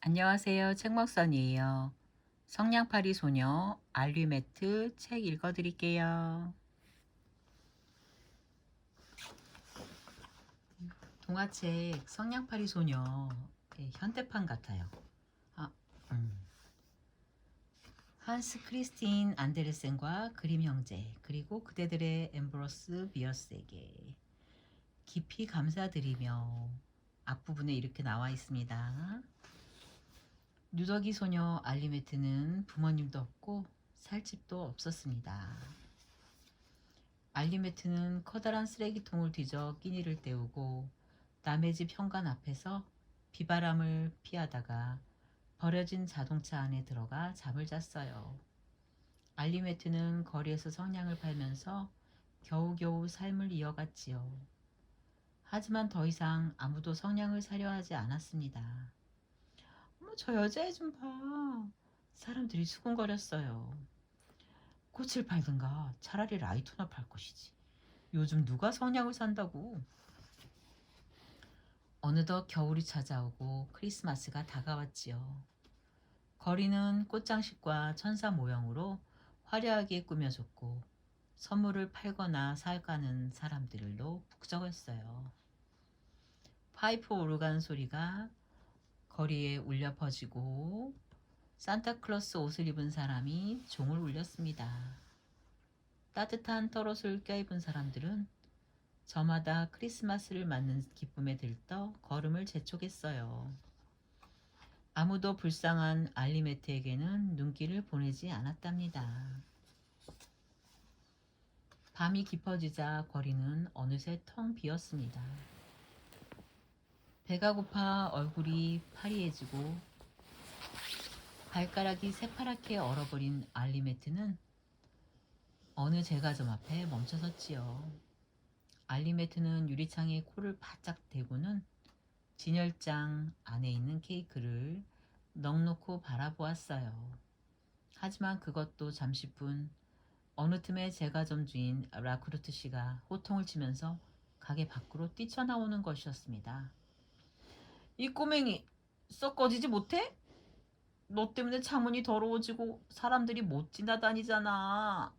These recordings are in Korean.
안녕하세요. 책먹선이에요. 성냥팔이 소녀 알류매트 책 읽어드릴게요. 동화책 성냥팔이 소녀 현대판 같아요. 아, 음. 한스 크리스틴 안데르센과 그림 형제 그리고 그대들의 엠브로스 비어스에게 깊이 감사드리며 앞부분에 이렇게 나와 있습니다. 누더기 소녀 알리메트는 부모님도 없고 살 집도 없었습니다. 알리메트는 커다란 쓰레기통을 뒤져 끼니를 때우고 남의 집 현관 앞에서 비바람을 피하다가 버려진 자동차 안에 들어가 잠을 잤어요. 알리메트는 거리에서 성냥을 팔면서 겨우겨우 삶을 이어갔지요. 하지만 더 이상 아무도 성냥을 사려 하지 않았습니다. 어머, 저 여자애 좀 봐. 사람들이 수군거렸어요. 꽃을 팔든가 차라리 라이터나 팔 것이지. 요즘 누가 성냥을 산다고. 어느덧 겨울이 찾아오고 크리스마스가 다가왔지요. 거리는 꽃장식과 천사 모형으로 화려하게 꾸며졌고 선물을 팔거나 사가는 사람들로 북적였어요. 파이프 오르간 소리가 거리에 울려 퍼지고 산타클로스 옷을 입은 사람이 종을 울렸습니다. 따뜻한 털옷을 껴입은 사람들은 저마다 크리스마스를 맞는 기쁨에 들떠 걸음을 재촉했어요. 아무도 불쌍한 알리메트에게는 눈길을 보내지 않았답니다. 밤이 깊어지자 거리는 어느새 텅 비었습니다. 배가 고파 얼굴이 파리해지고 발가락이 새파랗게 얼어버린 알리메트는 어느 제과점 앞에 멈춰섰지요. 알리메트는 유리창에 코를 바짝 대고는 진열장 안에 있는 케이크를 넋놓고 바라보았어요. 하지만 그것도 잠시뿐. 어느 틈에 제과점 주인 라크루트 씨가 호통을 치면서 가게 밖으로 뛰쳐나오는 것이었습니다. 이 꼬맹이 썩 꺼지지 못해? 너 때문에 창문이 더러워지고 사람들이 못 지나다니잖아.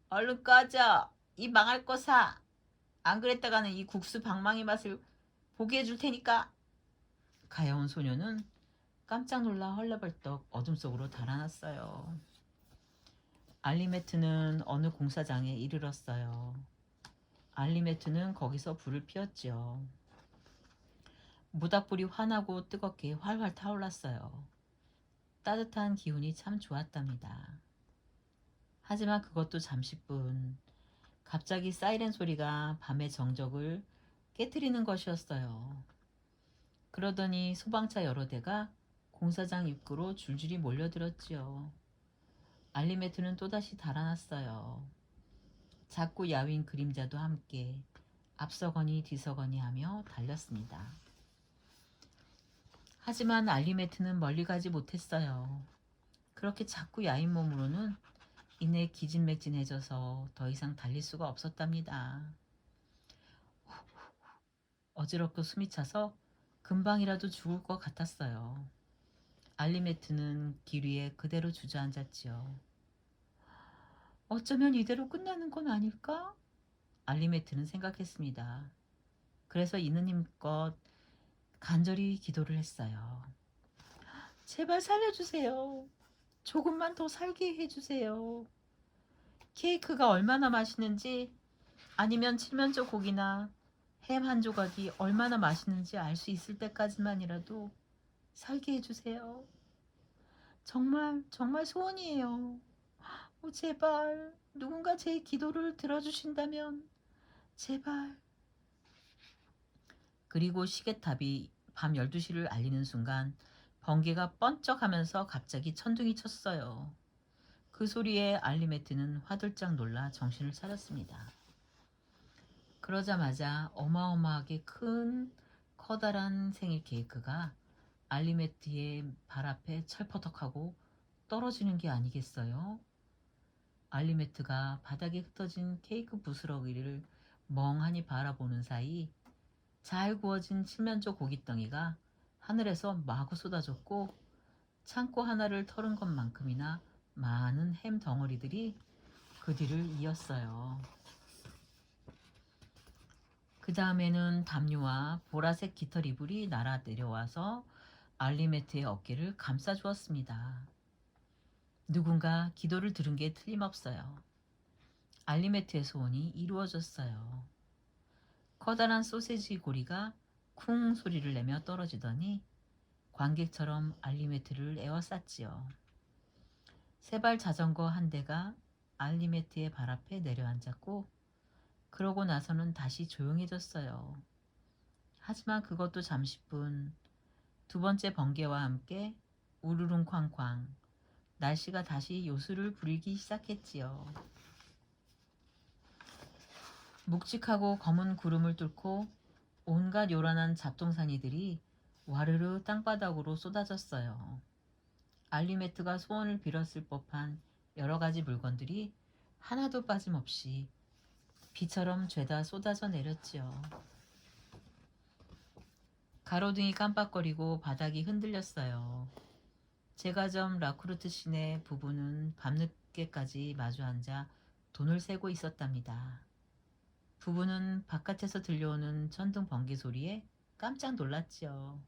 얼른 꺼져. 이 망할 거 사. 안 그랬다가는 이 국수 방망이 맛을 보게 해줄 테니까. 가여운 소녀는 깜짝 놀라 헐레벌떡 어둠 속으로 달아났어요. 알리메트는 어느 공사장에 이르렀어요. 알리메트는 거기서 불을 피웠지요. 모닥불이 환하고 뜨겁게 활활 타올랐어요. 따뜻한 기운이 참 좋았답니다. 하지만 그것도 잠시뿐. 갑자기 사이렌 소리가 밤의 정적을 깨트리는 것이었어요. 그러더니 소방차 여러 대가 공사장 입구로 줄줄이 몰려들었지요. 알리메트는 또다시 달아났어요. 작고 야윈 그림자도 함께 앞서거니 뒤서거니 하며 달렸습니다. 하지만 알리메트는 멀리 가지 못했어요. 그렇게 작고 야윈 몸으로는 이내 기진맥진해져서 더 이상 달릴 수가 없었답니다. 어지럽고 숨이 차서 금방이라도 죽을 것 같았어요. 알리메트는 길 위에 그대로 주저앉았지요. 어쩌면 이대로 끝나는 건 아닐까? 알리메트는 생각했습니다. 그래서 이는 힘껏 간절히 기도를 했어요. 제발 살려주세요. 조금만 더 살게 해주세요. 케이크가 얼마나 맛있는지 아니면 칠면조 고기나 햄 한 조각이 얼마나 맛있는지 알 수 있을 때까지만이라도 살게 해주세요. 정말 정말 소원이에요. 제발 누군가 제 기도를 들어주신다면 제발. 그리고 시계탑이 밤 12시를 알리는 순간 번개가 번쩍하면서 갑자기 천둥이 쳤어요. 그 소리에 알리메트는 화들짝 놀라 정신을 차렸습니다. 그러자마자 어마어마하게 큰 커다란 생일 케이크가 알리메트의 발 앞에 철퍼덕하고 떨어지는 게 아니겠어요? 알리메트가 바닥에 흩어진 케이크 부스러기를 멍하니 바라보는 사이 잘 구워진 칠면조 고깃덩이가 하늘에서 마구 쏟아졌고 창고 하나를 털은 것만큼이나 많은 햄 덩어리들이 그 뒤를 이었어요. 그 다음에는 담요와 보라색 깃털 이불이 날아 내려와서 알리메트의 어깨를 감싸 주었습니다. 누군가 기도를 들은 게 틀림없어요. 알리메트의 소원이 이루어졌어요. 커다란 소세지 고리가 쿵 소리를 내며 떨어지더니 관객처럼 알리메트를 에워쌌지요. 세발 자전거 한 대가 알리메트의 발 앞에 내려앉았고 그러고 나서는 다시 조용해졌어요. 하지만 그것도 잠시뿐. 두 번째 번개와 함께 우르릉쾅쾅 날씨가 다시 요술을 부리기 시작했지요. 묵직하고 검은 구름을 뚫고 온갖 요란한 잡동사니들이 와르르 땅바닥으로 쏟아졌어요. 알리메트가 소원을 빌었을 법한 여러 가지 물건들이 하나도 빠짐없이 비처럼 죄다 쏟아져 내렸지요. 가로등이 깜빡거리고 바닥이 흔들렸어요. 제과점 라크루트 시내 부부는 밤늦게까지 마주 앉아 돈을 세고 있었답니다. 부부는 바깥에서 들려오는 천둥 번개 소리에 깜짝 놀랐지요.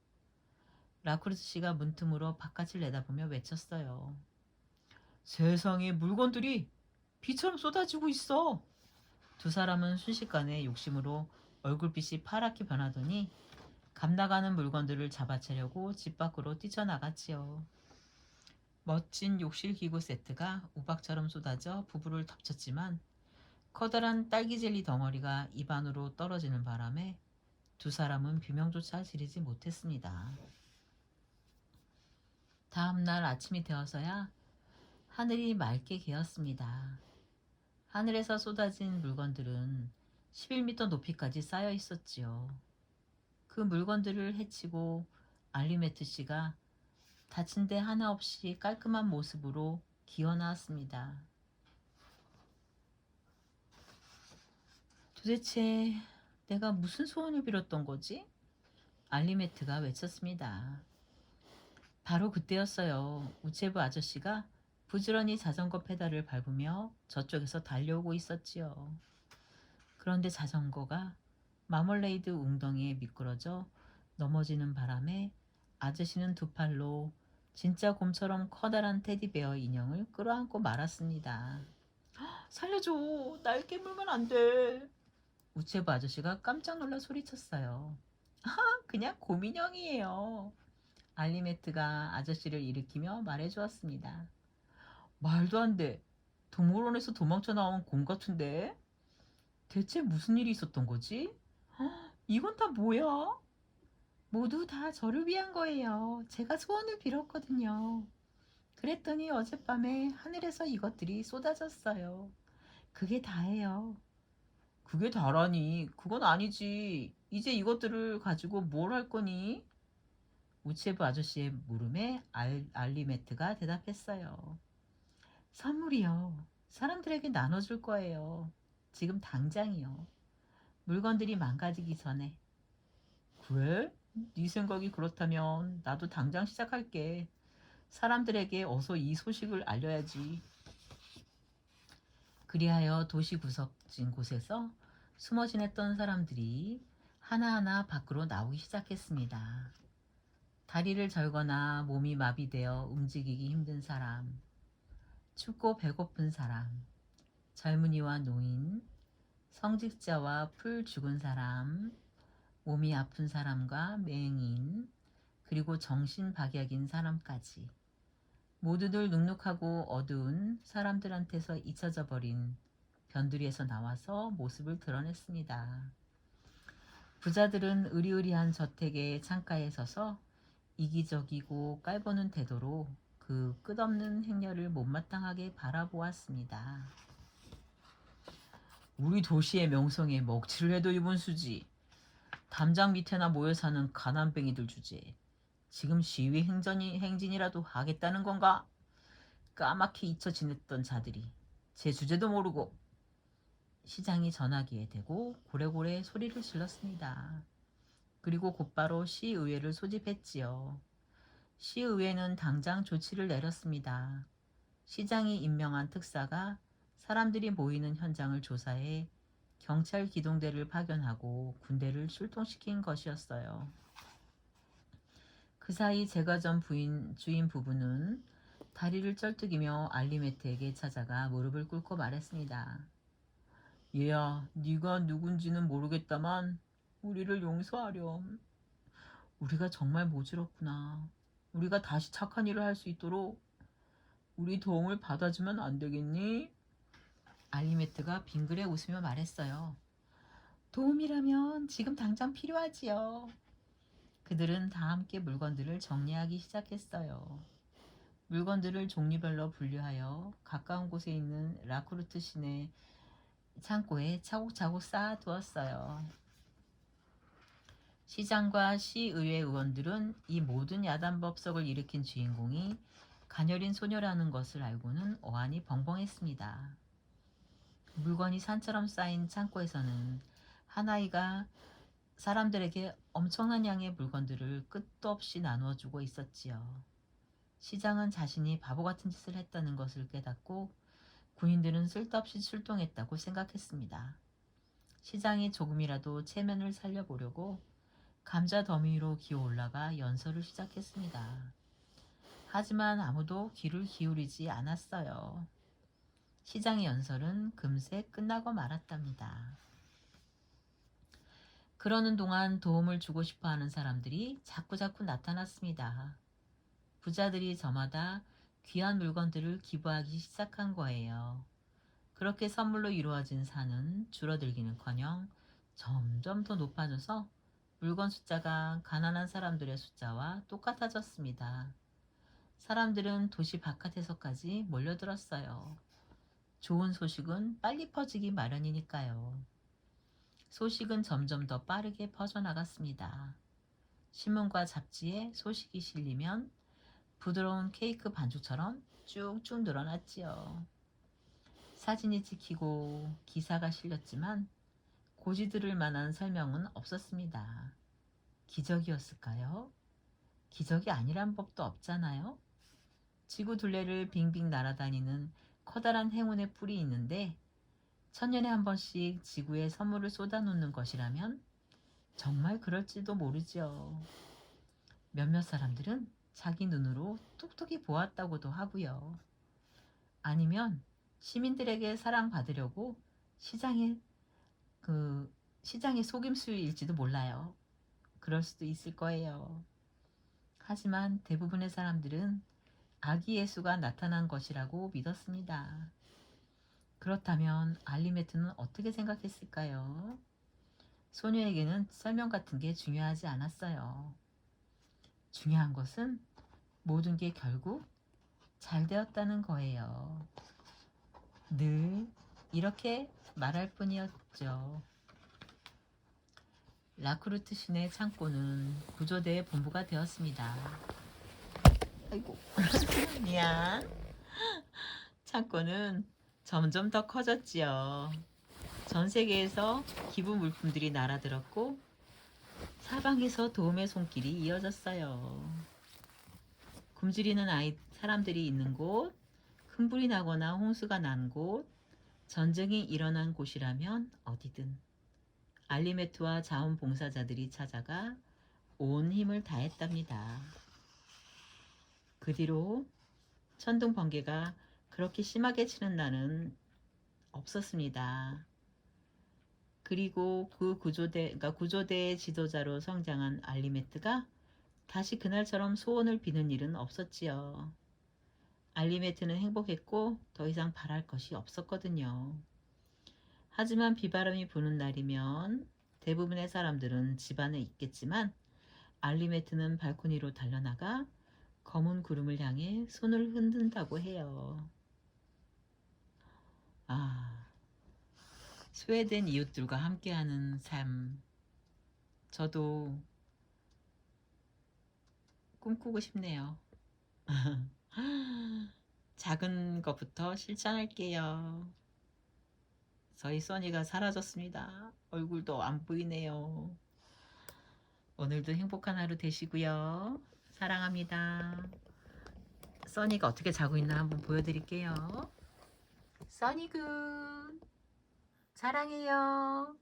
라크루트 씨가 문틈으로 바깥을 내다보며 외쳤어요. 세상에 물건들이 비처럼 쏟아지고 있어. 두 사람은 순식간에 욕심으로 얼굴빛이 파랗게 변하더니 감나가는 물건들을 잡아채려고 집 밖으로 뛰쳐나갔지요. 멋진 욕실 기구 세트가 우박처럼 쏟아져 부부를 덮쳤지만 커다란 딸기 젤리 덩어리가 입안으로 떨어지는 바람에 두 사람은 비명조차 지르지 못했습니다. 다음 날 아침이 되어서야 하늘이 맑게 개었습니다. 하늘에서 쏟아진 물건들은 11m 높이까지 쌓여 있었지요. 그 물건들을 헤치고 알리메트 씨가 다친 데 하나 없이 깔끔한 모습으로 기어 나왔습니다. 도대체 내가 무슨 소원을 빌었던 거지? 알리메트가 외쳤습니다. 바로 그때였어요. 우체부 아저씨가 부지런히 자전거 페달을 밟으며 저쪽에서 달려오고 있었지요. 그런데 자전거가 마멀레이드 웅덩이에 미끄러져 넘어지는 바람에 아저씨는 두 팔로 진짜 곰처럼 커다란 테디베어 인형을 끌어안고 말았습니다. 살려줘! 날 깨물면 안 돼! 우체부 아저씨가 깜짝 놀라 소리쳤어요. 그냥 곰인형이에요. 알리메트가 아저씨를 일으키며 말해주었습니다. 말도 안 돼. 동물원에서 도망쳐 나온 곰 같은데? 대체 무슨 일이 있었던 거지? 이건 다 뭐야? 모두 다 저를 위한 거예요. 제가 소원을 빌었거든요. 그랬더니 어젯밤에 하늘에서 이것들이 쏟아졌어요. 그게 다예요. 그게 다라니. 그건 아니지. 이제 이것들을 가지고 뭘 할 거니? 우체부 아저씨의 물음에 알리메트가 대답했어요. 선물이요. 사람들에게 나눠줄 거예요. 지금 당장이요. 물건들이 망가지기 전에. 그래? 네 생각이 그렇다면 나도 당장 시작할게. 사람들에게 어서 이 소식을 알려야지. 그리하여 도시 구석진 곳에서 숨어 지냈던 사람들이 하나하나 밖으로 나오기 시작했습니다. 다리를 절거나 몸이 마비되어 움직이기 힘든 사람, 춥고 배고픈 사람, 젊은이와 노인, 성직자와 풀 죽은 사람, 몸이 아픈 사람과 맹인, 그리고 정신박약인 사람까지 모두들 눅눅하고 어두운 사람들한테서 잊혀져 버린 변두리에서 나와서 모습을 드러냈습니다. 부자들은 의리의리한 저택의 창가에 서서 이기적이고 깔보는 태도로 그 끝없는 행렬을 못마땅하게 바라보았습니다. 우리 도시의 명성에 먹칠을 해도 입은 수지. 담장 밑에나 모여 사는 가난뱅이들 주제에 지금 시위 행진이라도 하겠다는 건가? 까맣게 잊혀 지냈던 자들이 제 주제도 모르고. 시장이 전화기에 대고 고래고래 소리를 질렀습니다. 그리고 곧바로 시의회를 소집했지요. 시의회는 당장 조치를 내렸습니다. 시장이 임명한 특사가 사람들이 모이는 현장을 조사해 경찰 기동대를 파견하고 군대를 출동시킨 것이었어요. 그 사이 제과점 주인 부부는 다리를 쩔뚝이며 알리메트에게 찾아가 무릎을 꿇고 말했습니다. 얘야, 네가 누군지는 모르겠다만 우리를 용서하렴. 우리가 정말 모질었구나. 우리가 다시 착한 일을 할 수 있도록 우리 도움을 받아주면 안 되겠니? 알리메트가 빙그레 웃으며 말했어요. 도움이라면 지금 당장 필요하지요. 그들은 다 함께 물건들을 정리하기 시작했어요. 물건들을 종류별로 분류하여 가까운 곳에 있는 라크루트 시내 창고에 차곡차곡 쌓아두었어요. 시장과 시의회 의원들은 이 모든 야단법석을 일으킨 주인공이 가녀린 소녀라는 것을 알고는 어안이 벙벙했습니다. 물건이 산처럼 쌓인 창고에서는 한 아이가 사람들에게 엄청난 양의 물건들을 끝도 없이 나누어주고 있었지요. 시장은 자신이 바보 같은 짓을 했다는 것을 깨닫고 군인들은 쓸데없이 출동했다고 생각했습니다. 시장이 조금이라도 체면을 살려보려고 감자 더미 위로 기어 올라가 연설을 시작했습니다. 하지만 아무도 귀를 기울이지 않았어요. 시장의 연설은 금세 끝나고 말았답니다. 그러는 동안 도움을 주고 싶어 하는 사람들이 자꾸자꾸 나타났습니다. 부자들이 저마다 귀한 물건들을 기부하기 시작한 거예요. 그렇게 선물로 이루어진 산은 줄어들기는커녕 점점 더 높아져서 물건 숫자가 가난한 사람들의 숫자와 똑같아졌습니다. 사람들은 도시 바깥에서까지 몰려들었어요. 좋은 소식은 빨리 퍼지기 마련이니까요. 소식은 점점 더 빠르게 퍼져나갔습니다. 신문과 잡지에 소식이 실리면 부드러운 케이크 반죽처럼 쭉쭉 늘어났지요. 사진이 찍히고 기사가 실렸지만 고지 들을 만한 설명은 없었습니다. 기적이었을까요? 기적이 아니란 법도 없잖아요. 지구 둘레를 빙빙 날아다니는 커다란 행운의 뿔이 있는데 천년에 한 번씩 지구에 선물을 쏟아놓는 것이라면 정말 그럴지도 모르죠. 몇몇 사람들은 자기 눈으로 톡톡히 보았다고도 하고요. 아니면 시민들에게 사랑받으려고 시장의 시장의 속임수일지도 몰라요. 그럴 수도 있을 거예요. 하지만 대부분의 사람들은 아기 예수가 나타난 것이라고 믿었습니다. 그렇다면 알리메트는 어떻게 생각했을까요? 소녀에게는 설명 같은 게 중요하지 않았어요. 중요한 것은 모든 게 결국 잘 되었다는 거예요. 늘 이렇게 말할 뿐이었죠. 라크루트 시내 창고는 구조대의 본부가 되었습니다. 아이고 미안. 창고는 점점 더 커졌지요. 전 세계에서 기부 물품들이 날아들었고 사방에서 도움의 손길이 이어졌어요. 굶주리는 사람들이 있는 곳, 큰 불이 나거나 홍수가 난 곳, 전쟁이 일어난 곳이라면 어디든 알리메트와 자원봉사자들이 찾아가 온 힘을 다했답니다. 그 뒤로 천둥 번개가 그렇게 심하게 치는 날은 없었습니다. 그리고 구조대의 지도자로 성장한 알리메트가 다시 그날처럼 소원을 비는 일은 없었지요. 알리메트는 행복했고 더 이상 바랄 것이 없었거든요. 하지만 비바람이 부는 날이면 대부분의 사람들은 집안에 있겠지만 알리메트는 발코니로 달려나가 검은 구름을 향해 손을 흔든다고 해요. 스웨덴 이웃들과 함께하는 삶, 저도 꿈꾸고 싶네요. 작은 것부터 실천할게요. 저희 써니가 사라졌습니다. 얼굴도 안 보이네요. 오늘도 행복한 하루 되시고요. 사랑합니다. 써니가 어떻게 자고 있나 한번 보여드릴게요. 써니군 사랑해요.